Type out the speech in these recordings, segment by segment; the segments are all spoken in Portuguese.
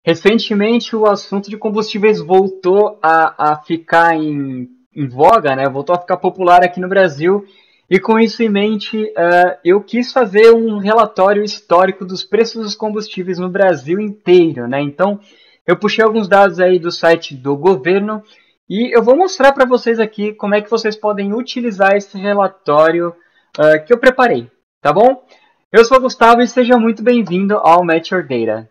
Recentemente, o assunto de combustíveis voltou a ficar em voga, né? Voltou a ficar popular aqui no Brasil. E com isso em mente, eu quis fazer um relatório histórico dos preços dos combustíveis no Brasil inteiro, né? Então, eu puxei alguns dados aí do site do governo e eu vou mostrar para vocês aqui como é que vocês podem utilizar esse relatório que eu preparei, tá bom? Eu sou o Gustavo e seja muito bem-vindo ao Match Your Data.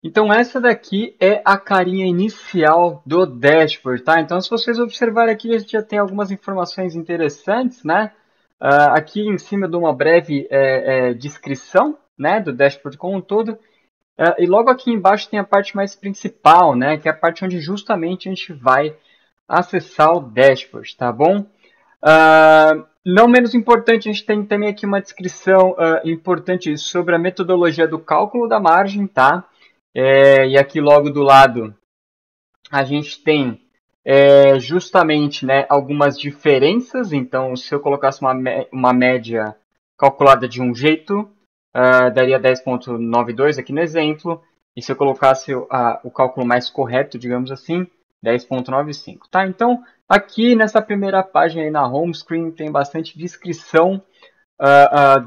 Então essa daqui é a carinha inicial do dashboard, tá? Então se vocês observarem aqui, a gente já tem algumas informações interessantes, né? Aqui em cima de uma breve descrição, né, do dashboard como um todo. E logo aqui embaixo tem a parte mais principal, né, que é a parte onde justamente a gente vai acessar o dashboard, tá bom? Não menos importante, a gente tem também aqui uma descrição importante sobre a metodologia do cálculo da margem, tá? E aqui logo do lado a gente tem justamente, né, algumas diferenças. Então, se eu colocasse uma média calculada de um jeito, daria 10,92 aqui no exemplo. E se eu colocasse o cálculo mais correto, digamos assim, 10,95. Tá? Então, aqui nessa primeira página aí na home screen tem bastante descrição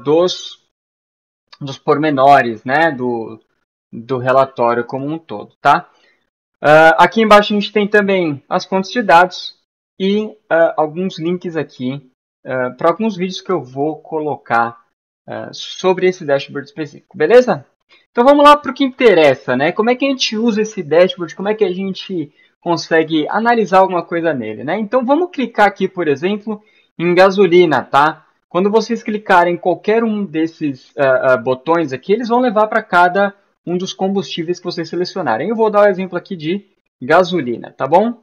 dos pormenores, né, do relatório como um todo, tá? Aqui embaixo a gente tem também as fontes de dados e alguns links aqui para alguns vídeos que eu vou colocar sobre esse dashboard específico, beleza? Então vamos lá para o que interessa, né? Como é que a gente usa esse dashboard? Como é que a gente consegue analisar alguma coisa nele, né? Então vamos clicar aqui, por exemplo, em gasolina, tá? Quando vocês clicarem em qualquer um desses botões aqui, eles vão levar para cada um dos combustíveis que vocês selecionarem. Eu vou dar o exemplo aqui de gasolina, tá bom?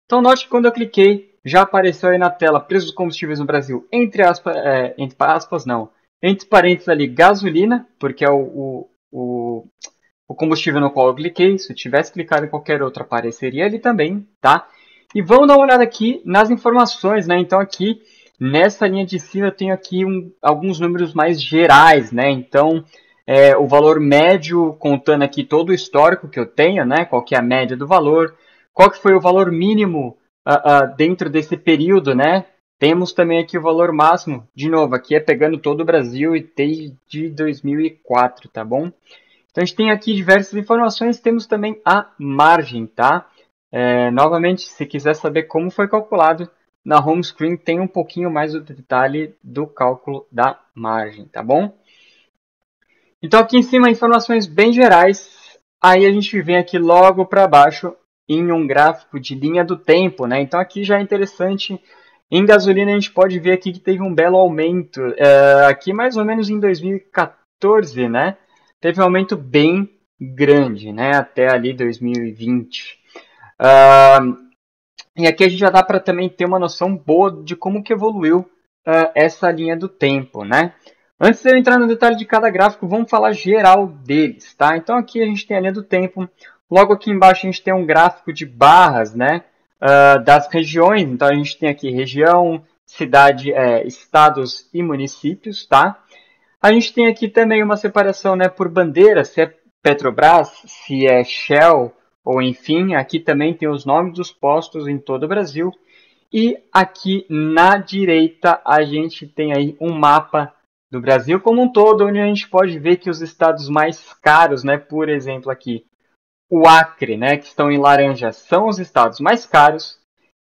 Então note que quando eu cliquei, já apareceu aí na tela preços dos combustíveis no Brasil, entre parênteses ali, gasolina, porque é o combustível no qual eu cliquei. Se eu tivesse clicado em qualquer outro, apareceria ali também, tá? E vamos dar uma olhada aqui nas informações, né? Então aqui, nessa linha de cima, eu tenho aqui alguns números mais gerais, né? Então, o valor médio, contando aqui todo o histórico que eu tenho, né? Qual que é a média do valor, qual que foi o valor mínimo dentro desse período, né? Temos também aqui o valor máximo, de novo, aqui é pegando todo o Brasil e desde 2004, tá bom? Então a gente tem aqui diversas informações, temos também a margem, tá? Novamente, se quiser saber como foi calculado, na home screen tem um pouquinho mais do detalhe do cálculo da margem, tá bom? Então aqui em cima, informações bem gerais, aí a gente vem aqui logo para baixo em um gráfico de linha do tempo, né? Então aqui já é interessante, em gasolina a gente pode ver aqui que teve um belo aumento, aqui mais ou menos em 2014, né? Teve um aumento bem grande, né? Até ali 2020. E aqui a gente já dá para também ter uma noção boa de como que evoluiu essa linha do tempo, né? Antes de eu entrar no detalhe de cada gráfico, vamos falar geral deles, tá? Então aqui a gente tem a linha do tempo. Logo aqui embaixo a gente tem um gráfico de barras, né? Das regiões. Então a gente tem aqui região, cidade, estados e municípios, tá? A gente tem aqui também uma separação, né, por bandeira, se é Petrobras, se é Shell, ou enfim, aqui também tem os nomes dos postos em todo o Brasil. E aqui na direita a gente tem aí um mapa do Brasil como um todo, onde a gente pode ver que os estados mais caros, né, por exemplo aqui, o Acre, né, que estão em laranja, são os estados mais caros,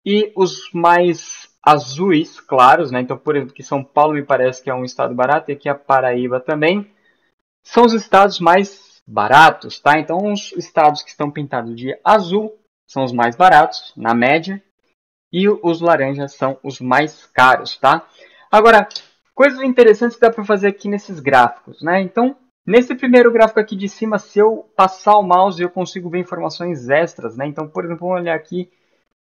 e os mais azuis claros, né, então por exemplo, que São Paulo me parece que é um estado barato, e aqui a Paraíba também, são os estados mais baratos, tá? Então os estados que estão pintados de azul são os mais baratos, na média, e os laranjas são os mais caros, tá? Agora, coisas interessantes que dá para fazer aqui nesses gráficos, né? Então, nesse primeiro gráfico aqui de cima, se eu passar o mouse, eu consigo ver informações extras, né? Então, por exemplo, vamos olhar aqui,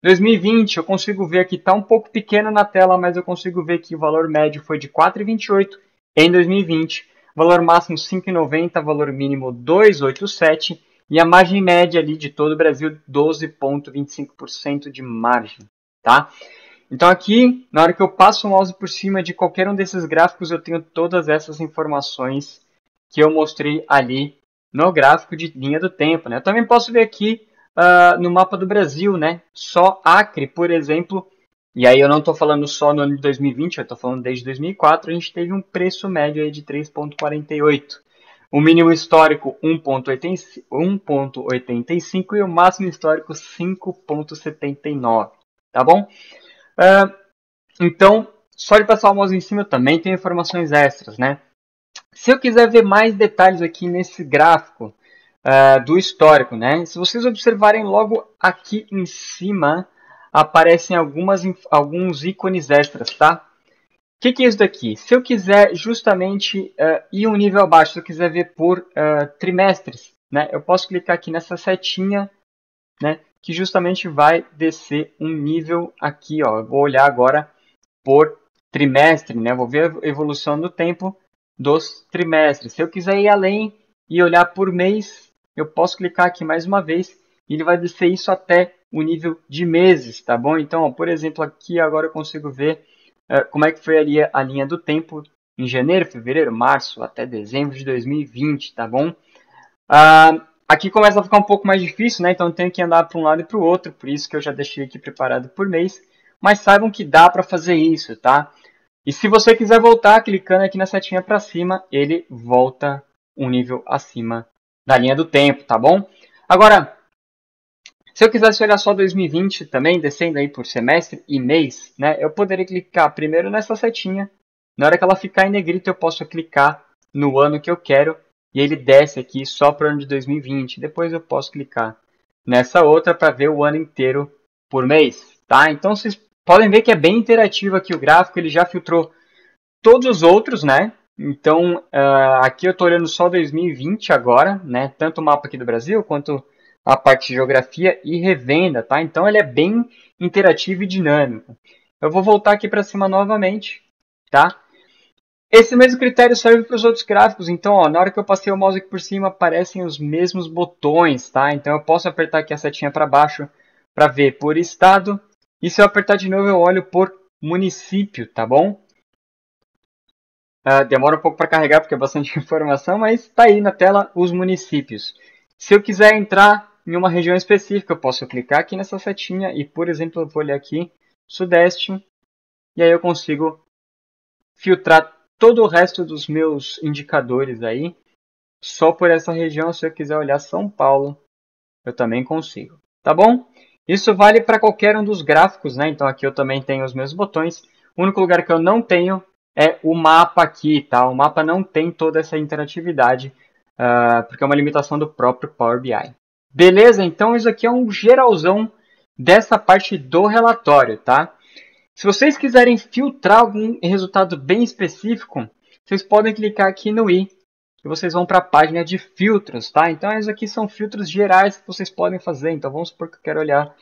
2020, eu consigo ver aqui, está um pouco pequeno na tela, mas eu consigo ver que o valor médio foi de 4,28 em 2020, valor máximo 5,90, valor mínimo 2,87 e a margem média ali de todo o Brasil 12,25% de margem, tá? Então aqui, na hora que eu passo o mouse por cima de qualquer um desses gráficos, eu tenho todas essas informações que eu mostrei ali no gráfico de linha do tempo, né? Eu também posso ver aqui no mapa do Brasil, né? Só Acre, por exemplo, e aí eu não estou falando só no ano de 2020, eu estou falando desde 2004, a gente teve um preço médio aí de 3,48. O mínimo histórico 1,85 e o máximo histórico 5,79, tá bom? Então, só de passar o mouse em cima eu também tenho informações extras, né? Se eu quiser ver mais detalhes aqui nesse gráfico do histórico, né? Se vocês observarem logo aqui em cima, aparecem alguns ícones extras, tá? O que é isso daqui? Se eu quiser justamente ir um nível abaixo, se eu quiser ver por trimestres, né? Eu posso clicar aqui nessa setinha, né? Que justamente vai descer um nível aqui, ó. Eu vou olhar agora por trimestre, né? Vou ver a evolução do tempo dos trimestres. Se eu quiser ir além e olhar por mês, eu posso clicar aqui mais uma vez e ele vai descer isso até o nível de meses, tá bom? Então, ó, por exemplo, aqui agora eu consigo ver como é que foi ali a linha do tempo em janeiro, fevereiro, março até dezembro de 2020, tá bom? Aqui começa a ficar um pouco mais difícil, né? Então eu tenho que andar para um lado e para o outro, por isso que eu já deixei aqui preparado por mês. Mas saibam que dá para fazer isso, tá? E se você quiser voltar, clicando aqui na setinha para cima, ele volta um nível acima da linha do tempo, tá bom? Agora, se eu quisesse olhar só 2020 também, descendo aí por semestre e mês, né? Eu poderia clicar primeiro nessa setinha. Na hora que ela ficar em negrito, eu posso clicar no ano que eu quero e ele desce aqui só para o ano de 2020. Depois eu posso clicar nessa outra para ver o ano inteiro por mês, tá? Então vocês podem ver que é bem interativo aqui o gráfico, ele já filtrou todos os outros, né? Então aqui eu estou olhando só 2020 agora, né? Tanto o mapa aqui do Brasil quanto a parte de geografia e revenda, tá? Então ele é bem interativo e dinâmico. Eu vou voltar aqui para cima novamente, tá? Esse mesmo critério serve para os outros gráficos, então ó, na hora que eu passei o mouse aqui por cima aparecem os mesmos botões, tá? Então eu posso apertar aqui a setinha para baixo para ver por estado, e se eu apertar de novo eu olho por município, tá bom? Demora um pouco para carregar porque é bastante informação, mas está aí na tela os municípios. Se eu quiser entrar em uma região específica, eu posso clicar aqui nessa setinha e, por exemplo, eu vou olhar aqui Sudeste, e aí eu consigo filtrar todo o resto dos meus indicadores aí, só por essa região. Se eu quiser olhar São Paulo, eu também consigo, tá bom? Isso vale para qualquer um dos gráficos, né? Então aqui eu também tenho os meus botões. O único lugar que eu não tenho é o mapa aqui, tá? O mapa não tem toda essa interatividade, porque é uma limitação do próprio Power BI. Beleza? Então isso aqui é um geralzão dessa parte do relatório, tá? Se vocês quiserem filtrar algum resultado bem específico, vocês podem clicar aqui no i e vocês vão para a página de filtros, tá? Então, esses aqui são filtros gerais que vocês podem fazer. Então, vamos supor que eu quero olhar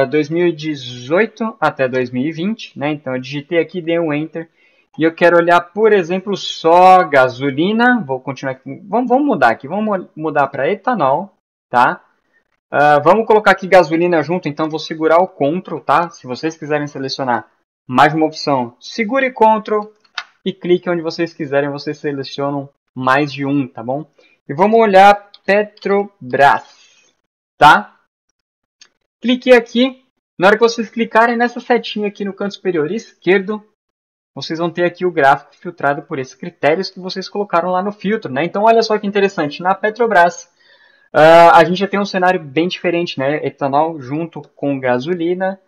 2018 até 2020, né? Então, eu digitei aqui, dei um Enter. E eu quero olhar, por exemplo, só gasolina. Vou continuar aqui. Vamos mudar aqui. Vamos mudar para etanol, tá? Vamos colocar aqui gasolina junto, então vou segurar o Ctrl, tá? Se vocês quiserem selecionar mais uma opção, segure Ctrl e clique onde vocês quiserem, vocês selecionam mais de um, tá bom? E vamos olhar Petrobras, tá? Cliquei aqui, na hora que vocês clicarem nessa setinha aqui no canto superior esquerdo, vocês vão ter aqui o gráfico filtrado por esses critérios que vocês colocaram lá no filtro, né? Então olha só que interessante, na Petrobras, a gente já tem um cenário bem diferente, né? Etanol junto com gasolina.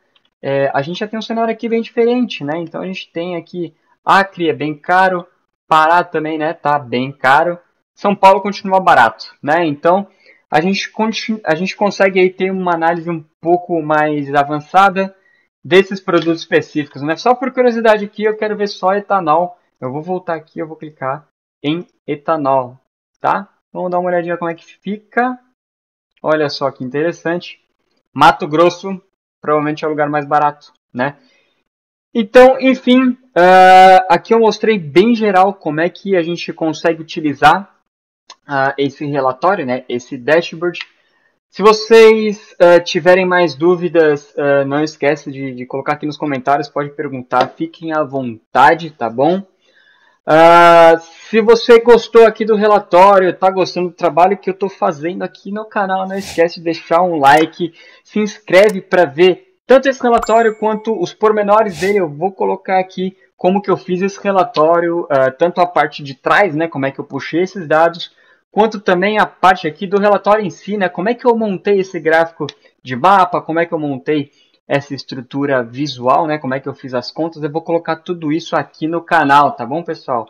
A gente já tem um cenário aqui bem diferente, né? Então a gente tem aqui Acre é bem caro, Pará também, né? Tá bem caro. São Paulo continua barato, né? Então a gente consegue aí ter uma análise um pouco mais avançada desses produtos específicos, né? Só por curiosidade aqui, eu quero ver só etanol. Eu vou voltar aqui, eu vou clicar em etanol, tá? Vamos dar uma olhadinha como é que fica. Olha só que interessante. Mato Grosso provavelmente é o lugar mais barato, né? Então, enfim, aqui eu mostrei bem geral como é que a gente consegue utilizar esse relatório, né? Esse dashboard. Se vocês tiverem mais dúvidas, não esquece de colocar aqui nos comentários, pode perguntar, fiquem à vontade, tá bom? Se você gostou aqui do relatório, está gostando do trabalho que eu estou fazendo aqui no canal, não esquece de deixar um like, se inscreve para ver tanto esse relatório quanto os pormenores dele. Eu vou colocar aqui como que eu fiz esse relatório, tanto a parte de trás, né, como é que eu puxei esses dados, quanto também a parte aqui do relatório em si, né, como é que eu montei esse gráfico de mapa, como é que eu montei essa estrutura visual, né? Como é que eu fiz as contas, eu vou colocar tudo isso aqui no canal, tá bom, pessoal?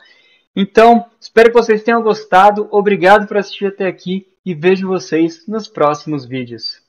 Então, espero que vocês tenham gostado, obrigado por assistir até aqui e vejo vocês nos próximos vídeos.